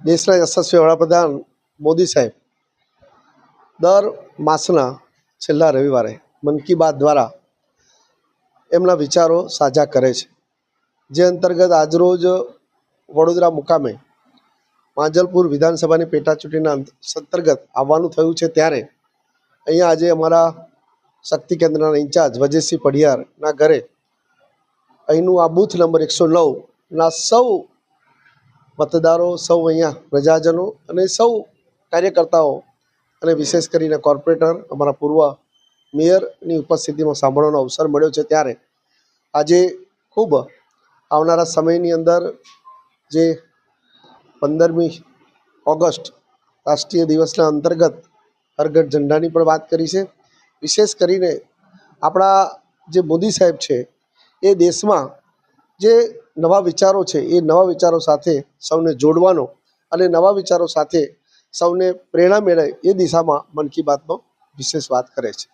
દેશના યશસ્વી વડાપ્રધાન મોદી સાહેબ દર માસના છેલ્લા રવિવારે મન કી બાત દ્વારા એમના વિચારો સાझा કરે છે, જે અંતર્ગત આજરોજ વડોદરા મુકામે માંજલપુર વિધાનસભાની પેટા ચૂંટણીના અંતર્ગત આવવાનું થયું છે। ત્યારે અહીંયા આજે અમારા શક્તિ કેન્દ્રના ઇન્ચાર્જ વજેશસિંહ પઢિયારના ઘરે અહીંનું આ બૂથ નંબર 109ના સૌ મતદારો, સૌ અહીંયા પ્રજાજનો અને સૌ કાર્યકર્તાઓ અને વિશેષ કરીને કોર્પોરેટર, અમારા પૂર્વ મેયરની ઉપસ્થિતિમાં સાંભળવાનો અવસર મળ્યો છે। ત્યારે આજે ખૂબ આવનારા સમયની અંદર જે 15મી ઓગસ્ટ રાષ્ટ્રીય દિવસના અંતર્ગત હર ઘર ઝંડાની પણ વાત કરી છે। વિશેષ કરીને આપણા જે મોદી સાહેબ છે એ દેશમાં જે નવા વિચારો છે એ નવા વિચારો સાથે સૌને જોડવાનો અને નવા વિચારો સાથે સૌને પ્રેરણા મળે એ દિશામાં મન કી બાતમાં વિશેષ વાત કરે છે।